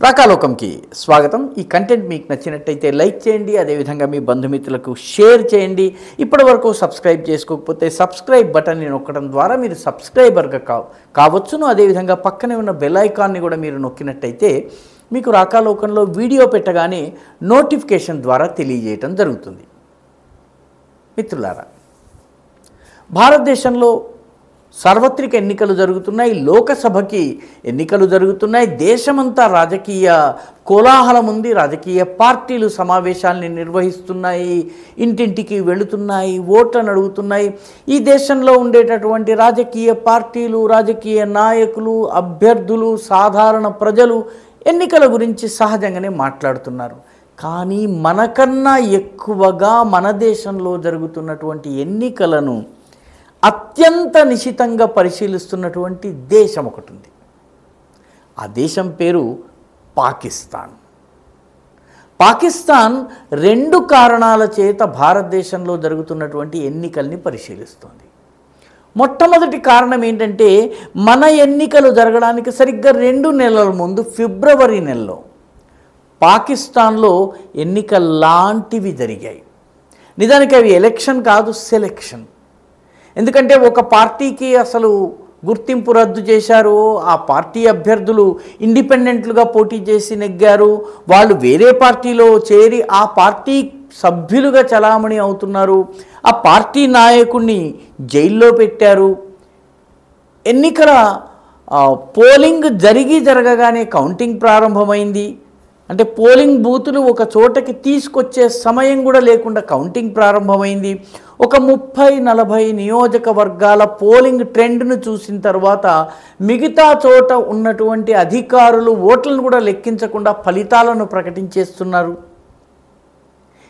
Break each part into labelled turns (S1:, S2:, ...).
S1: రాకాలోకంకి స్వాగతం. ఈ కంటెంట్ మీకు నచ్చినట్టయితే లైక్ చేయండి, అదేవిధంగా మీ బంధుమిత్రులకు షేర్ చేయండి. ఇప్పటివరకు సబ్స్క్రైబ్ చేసుకోకపోతే సబ్స్క్రైబ్ బటన్ని నొక్కడం ద్వారా మీరు సబ్స్క్రైబర్గా కావచ్చును. అదేవిధంగా పక్కనే ఉన్న బెల్ ఐకాన్ని కూడా మీరు నొక్కినట్టయితే మీకు రాకాలోకంలో వీడియో పెట్టగానే నోటిఫికేషన్ ద్వారా తెలియజేయటం జరుగుతుంది. మిత్రులారా, భారతదేశంలో సార్వత్రిక ఎన్నికలు జరుగుతున్నాయి, లోకసభకి ఎన్నికలు జరుగుతున్నాయి. దేశమంతా రాజకీయ కోలాహలం ఉంది. రాజకీయ పార్టీలు సమావేశాలని నిర్వహిస్తున్నాయి, ఇంటింటికి వెళుతున్నాయి, ఓట్లను అడుగుతున్నాయి. ఈ దేశంలో ఉండేటటువంటి రాజకీయ పార్టీలు, రాజకీయ నాయకులు, అభ్యర్థులు, సాధారణ ప్రజలు ఎన్నికల గురించి సహజంగానే మాట్లాడుతున్నారు. కానీ మనకన్నా ఎక్కువగా మన దేశంలో జరుగుతున్నటువంటి ఎన్నికలను అత్యంత నిశితంగా పరిశీలిస్తున్నటువంటి దేశం ఒకటి ఉంది. ఆ దేశం పేరు పాకిస్తాన్. పాకిస్తాన్ రెండు కారణాల చేత భారతదేశంలో జరుగుతున్నటువంటి ఎన్నికల్ని పరిశీలిస్తోంది. మొట్టమొదటి కారణం ఏంటంటే, మన ఎన్నికలు జరగడానికి సరిగ్గా 2 నెలల ముందు ఫిబ్రవరి నెలలో పాకిస్తాన్లో ఎన్నికల్లాంటివి జరిగాయి. నిజానికి అవి ఎలక్షన్ కాదు, సెలెక్షన్. ఎందుకంటే ఒక పార్టీకి అసలు గుర్తింపు రద్దు చేశారు. ఆ పార్టీ అభ్యర్థులు ఇండిపెండెంట్లుగా పోటీ చేసి నెగ్గారు. వాళ్ళు వేరే పార్టీలో చేరి ఆ పార్టీ సభ్యులుగా చలామణి అవుతున్నారు. ఆ పార్టీ నాయకుడిని జైల్లో పెట్టారు. ఎన్నికల పోలింగ్ జరగగానే కౌంటింగ్ ప్రారంభమైంది. అంటే పోలింగ్ బూతులు ఒక చోటకి తీసుకొచ్చే సమయం కూడా లేకుండా కౌంటింగ్ ప్రారంభమైంది. ఒక 30-40 నియోజకవర్గాల పోలింగ్ ట్రెండ్ను చూసిన తర్వాత మిగతా చోట ఉన్నటువంటి అధికారులు ఓట్లను కూడా లెక్కించకుండా ఫలితాలను ప్రకటించేస్తున్నారు.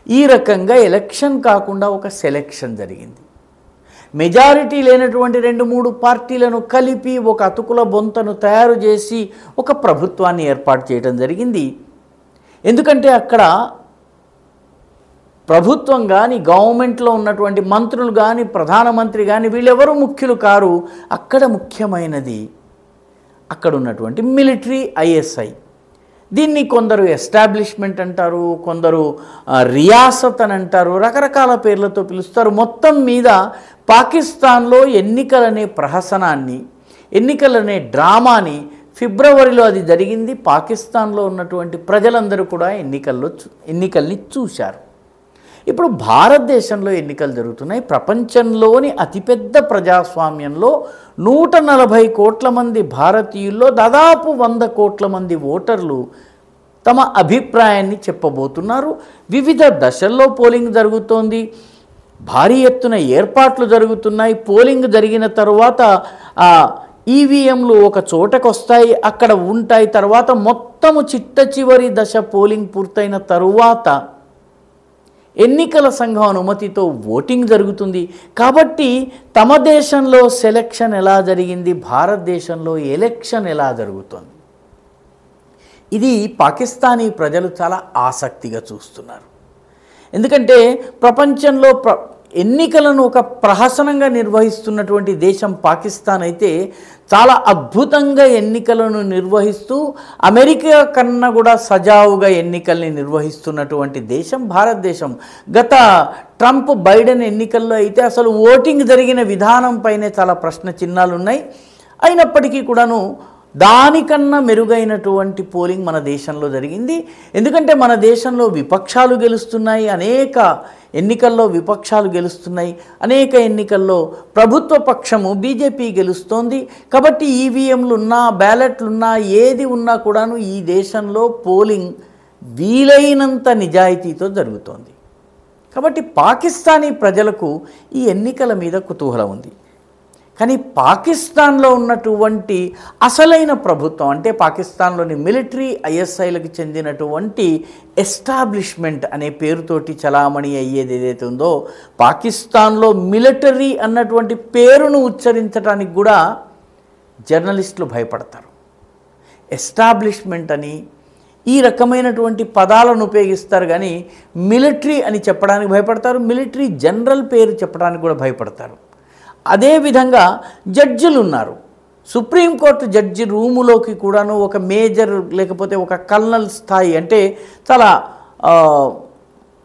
S1: ఈ రకంగా ఎలక్షన్ కాకుండా ఒక సెలెక్షన్ జరిగింది. మెజారిటీ లేనటువంటి 2-3 పార్టీలను కలిపి ఒక అతుకుల బొంతను తయారు చేసి ఒక ప్రభుత్వాన్ని ఏర్పాటు చేయడం జరిగింది. ఎందుకంటే అక్కడ ప్రభుత్వం కానీ, గవర్నమెంట్లో ఉన్నటువంటి మంత్రులు కానీ, ప్రధానమంత్రి కానీ వీళ్ళెవరూ ముఖ్యులు కారు. అక్కడ ముఖ్యమైనది అక్కడ ఉన్నటువంటి మిలిటరీ, ఐఎస్ఐ. దీన్ని కొందరు ఎస్టాబ్లిష్మెంట్ అంటారు, కొందరు రియాసత్ అని అంటారు, రకరకాల పేర్లతో పిలుస్తారు. మొత్తం మీద పాకిస్తాన్లో ఎన్నికలనే ప్రహసనాన్ని, ఎన్నికలనే డ్రామాని ఫిబ్రవరిలో అది జరిగింది. పాకిస్తాన్లో ఉన్నటువంటి ప్రజలందరూ కూడా ఎన్నికల్ని చూశారు. ఇప్పుడు భారతదేశంలో ఎన్నికలు జరుగుతున్నాయి. ప్రపంచంలోని అతిపెద్ద ప్రజాస్వామ్యంలో 140 కోట్ల మంది భారతీయుల్లో దాదాపు 100 కోట్ల మంది ఓటర్లు తమ అభిప్రాయాన్ని చెప్పబోతున్నారు. వివిధ దశల్లో పోలింగ్ జరుగుతోంది. భారీ ఎత్తున ఏర్పాట్లు జరుగుతున్నాయి. పోలింగ్ జరిగిన తరువాత ఈవీఎంలు ఒక చోటకు వస్తాయి, అక్కడ ఉంటాయి. తర్వాత మొత్తము చిట్ట చివరి దశ పోలింగ్ పూర్తయిన తరువాత ఎన్నికల సంఘం అనుమతితో ఓటింగ్ జరుగుతుంది. కాబట్టి తమ దేశంలో సెలక్షన్ ఎలా జరిగింది, భారతదేశంలో ఎలక్షన్ ఎలా జరుగుతుంది, ఇది పాకిస్తానీ ప్రజలు చాలా ఆసక్తిగా చూస్తున్నారు. ఎందుకంటే ప్రపంచంలో ఎన్నికలను ఒక ప్రహసనంగా నిర్వహిస్తున్నటువంటి దేశం పాకిస్తాన్ అయితే చాలా అద్భుతంగా ఎన్నికలను నిర్వహిస్తూ అమెరికా కన్నా కూడా సజావుగా ఎన్నికల్ని నిర్వహిస్తున్నటువంటి దేశం భారతదేశం. గత ట్రంప్ బైడెన్ ఎన్నికల్లో అయితే అసలు ఓటింగ్ జరిగిన విధానం పైనే చాలా ప్రశ్న చిహ్నాలు ఉన్నాయి. అయినప్పటికీ కూడాను దానికన్నా మెరుగైనటువంటి పోలింగ్ మన దేశంలో జరిగింది. ఎందుకంటే మన దేశంలో విపక్షాలు గెలుస్తున్నాయి, అనేక ఎన్నికల్లో విపక్షాలు గెలుస్తున్నాయి, అనేక ఎన్నికల్లో ప్రభుత్వ పక్షము బీజేపీ గెలుస్తోంది. కాబట్టి ఈవీఎంలు ఉన్నా, బ్యాలెట్లున్నా, ఏది ఉన్నా కూడాను ఈ దేశంలో పోలింగ్ వీలైనంత నిజాయితీతో జరుగుతోంది. కాబట్టి పాకిస్తానీ ప్రజలకు ఈ ఎన్నికల మీద కుతూహలం ఉంది. కానీ పాకిస్తాన్లో ఉన్నటువంటి అసలైన ప్రభుత్వం, అంటే పాకిస్తాన్లోని మిలిటరీ, ఐఎస్ఐలకు చెందినటువంటి ఎస్టాబ్లిష్మెంట్ అనే పేరుతోటి చలామణి అయ్యేది ఏదైతే ఉందో, పాకిస్తాన్లో మిలిటరీ అన్నటువంటి పేరును ఉచ్చరించడానికి కూడా జర్నలిస్టులు భయపడతారు. ఎస్టాబ్లిష్మెంట్ అని ఈ రకమైనటువంటి పదాలను ఉపయోగిస్తారు, కానీ మిలిటరీ అని చెప్పడానికి భయపడతారు. మిలిటరీ జనరల్ పేరు చెప్పడానికి కూడా భయపడతారు. అదేవిధంగా జడ్జిలు ఉన్నారు. సుప్రీంకోర్టు జడ్జి రూములోకి కూడాను ఒక మేజర్ లేకపోతే ఒక కల్నల్ స్థాయి అంటే చాలా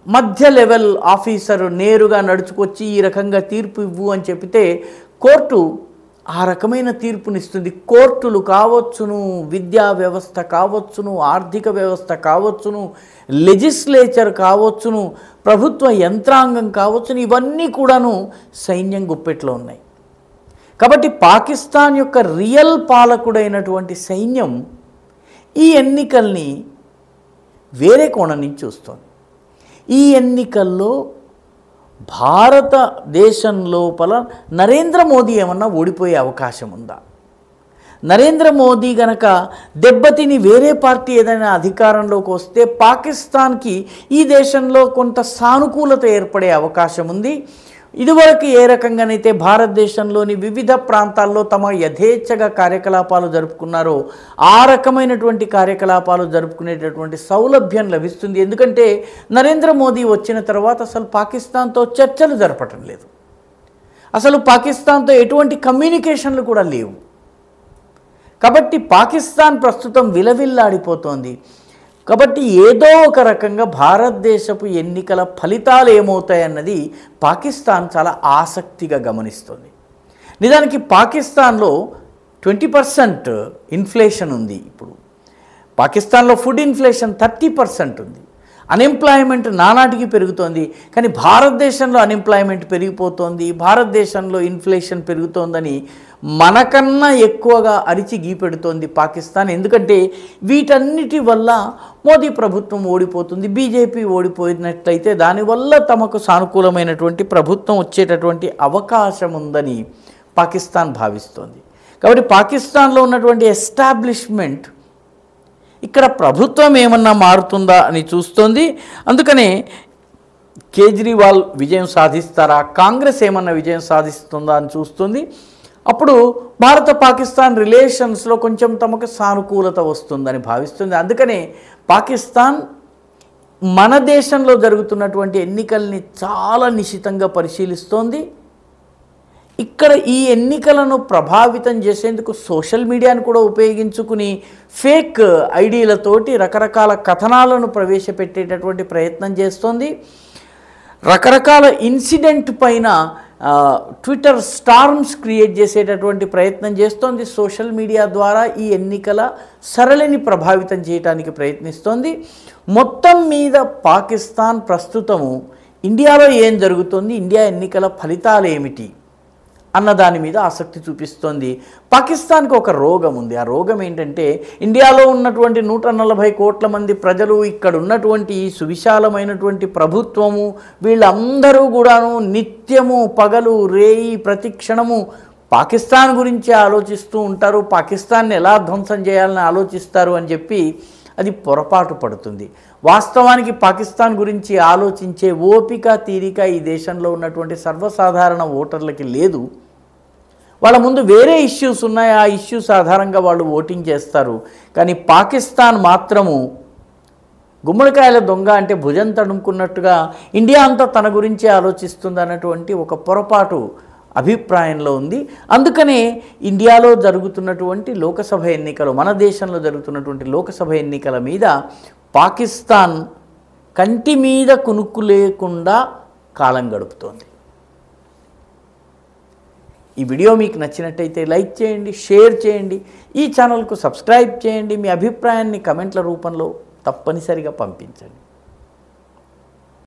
S1: మధ్య లెవెల్ ఆఫీసర్ నేరుగా నడుచుకొచ్చి ఈ రకంగా తీర్పు ఇవ్వు అని చెప్తే కోర్టు ఆ రకమైన తీర్పునిస్తుంది. కోర్టులు కావచ్చును, విద్యా వ్యవస్థ కావచ్చును, ఆర్థిక వ్యవస్థ కావచ్చును, లెజిస్లేచర్ కావచ్చును, ప్రభుత్వ యంత్రాంగం కావచ్చును, ఇవన్నీ కూడాను సైన్యం గుప్పెట్లో ఉన్నాయి. కాబట్టి పాకిస్తాన్ యొక్క రియల్ పాలకుడైనటువంటి సైన్యం ఈ ఎన్నికల్ని వేరే కోణం నుంచి చూస్తోంది. ఈ ఎన్నికల్లో భారతదేశం లోపల నరేంద్ర మోదీ ఏమన్నా ఓడిపోయే అవకాశం ఉందా? నరేంద్ర మోదీ గనక దెబ్బతిని వేరే పార్టీ ఏదైనా అధికారంలోకి వస్తే పాకిస్తాన్కి ఈ దేశంలో కొంత సానుకూలత ఏర్పడే అవకాశం ఉంది. ఇదివరకు ఏ రకంగానైతే భారతదేశంలోని వివిధ ప్రాంతాల్లో తమ యథేచ్ఛగా కార్యకలాపాలు జరుపుకున్నారో ఆ రకమైనటువంటి కార్యకలాపాలు జరుపుకునేటటువంటి సౌలభ్యం లభిస్తుంది. ఎందుకంటే నరేంద్ర మోదీ వచ్చిన తర్వాత అసలు పాకిస్తాన్తో చర్చలు జరపటం లేదు, అసలు పాకిస్తాన్తో ఎటువంటి కమ్యూనికేషన్లు కూడా లేవు. కాబట్టి పాకిస్తాన్ ప్రస్తుతం విలవిల్లాడిపోతోంది. కాబట్టి ఏదో ఒక రకంగా భారతదేశపు ఎన్నికల ఫలితాలు ఏమవుతాయన్నది పాకిస్తాన్ చాలా ఆసక్తిగా గమనిస్తుంది. నిజానికి పాకిస్తాన్లో 20% ఇన్ఫ్లేషన్ ఉంది. ఇప్పుడు పాకిస్తాన్లో ఫుడ్ ఇన్ఫ్లేషన్ 30% ఉంది. అన్ఎంప్లాయ్మెంట్ నానాటికి పెరుగుతోంది. కానీ భారతదేశంలో అన్ఎంప్లాయ్మెంట్ పెరిగిపోతోంది, భారతదేశంలో ఇన్ఫ్లేషన్ పెరుగుతోందని మనకన్నా ఎక్కువగా అరిచి గీపెడుతోంది పాకిస్తాన్. ఎందుకంటే వీటన్నిటి వల్ల మోదీ ప్రభుత్వం ఓడిపోతుంది, బీజేపీ ఓడిపోయినట్లయితే దానివల్ల తమకు సానుకూలమైనటువంటి ప్రభుత్వం వచ్చేటటువంటి అవకాశం ఉందని పాకిస్తాన్ భావిస్తోంది. కాబట్టి పాకిస్తాన్లో ఉన్నటువంటి ఎస్టాబ్లిష్మెంట్ ఇక్కడ ప్రభుత్వం ఏమన్నా మారుతుందా అని చూస్తోంది. అందుకనే కేజ్రీవాల్ విజయం సాధిస్తారా, కాంగ్రెస్ ఏమన్నా విజయం సాధిస్తుందా అని చూస్తుంది. అప్పుడు భారత పాకిస్తాన్ రిలేషన్స్లో కొంచెం తమకు సానుకూలత వస్తుందని భావిస్తుంది. అందుకనే పాకిస్తాన్ మన దేశంలో జరుగుతున్నటువంటి ఎన్నికల్ని చాలా నిశితంగా పరిశీలిస్తోంది. ఇక్కడ ఈ ఎన్నికలను ప్రభావితం చేసేందుకు సోషల్ మీడియాను కూడా ఉపయోగించుకుని ఫేక్ ఐడీలతోటి రకరకాల కథనాలను ప్రవేశపెట్టేటటువంటి ప్రయత్నం చేస్తోంది. రకరకాల ఇన్సిడెంట్ పైన ట్విట్టర్ స్టార్మ్స్ క్రియేట్ చేసేటటువంటి ప్రయత్నం చేస్తోంది. సోషల్ మీడియా ద్వారా ఈ ఎన్నికల సరళిని ప్రభావితం చేయడానికి ప్రయత్నిస్తోంది. మొత్తం మీద పాకిస్తాన్ ప్రస్తుతము ఇండియాలో ఏం జరుగుతోంది, ఇండియా ఎన్నికల ఫలితాలు ఏమిటి అన్న దాని మీద ఆసక్తి చూపిస్తోంది. పాకిస్తాన్కి ఒక రోగం ఉంది. ఆ రోగం ఏంటంటే ఇండియాలో ఉన్నటువంటి 140 కోట్ల మంది ప్రజలు, ఇక్కడ ఉన్నటువంటి ఈ సువిశాలమైనటువంటి ప్రభుత్వము, వీళ్ళందరూ కూడాను నిత్యము పగలు రేయి ప్రతి క్షణము పాకిస్తాన్ గురించి ఆలోచిస్తూ ఉంటారు, పాకిస్తాన్ని ఎలా ధ్వంసం చేయాలని ఆలోచిస్తారు అని చెప్పి అది పొరపాటు పడుతుంది. వాస్తవానికి పాకిస్తాన్ గురించి ఆలోచించే ఓపిక తీరిక ఈ దేశంలో ఉన్నటువంటి సర్వసాధారణ ఓటర్లకి లేదు. వాళ్ళ ముందు వేరే ఇష్యూస్ ఉన్నాయి, ఆ ఇష్యూస్ ఆధారంగా వాళ్ళు ఓటింగ్ చేస్తారు. కానీ పాకిస్తాన్ మాత్రము గుమ్మడికాయల దొంగ అంటే భుజం తడుముకున్నట్టుగా ఇండియా అంతా తన గురించే ఆలోచిస్తుంది అన్నటువంటి ఒక పొరపాటు అభిప్రాయంలో ఉంది. అందుకనే ఇండియాలో జరుగుతున్నటువంటి లోకసభ ఎన్నికలు, మన దేశంలో జరుగుతున్నటువంటి లోకసభ ఎన్నికల మీద పాకిస్తాన్ కంటి మీద కునుక్కు లేకుండా కాలం గడుపుతోంది. ఈ వీడియో మీకు నచ్చినట్టయితే లైక్ చేయండి, షేర్ చేయండి, ఈ ఛానల్కు సబ్స్క్రైబ్ చేయండి. మీ అభిప్రాయాన్ని కమెంట్ల రూపంలో తప్పనిసరిగా పంపించండి.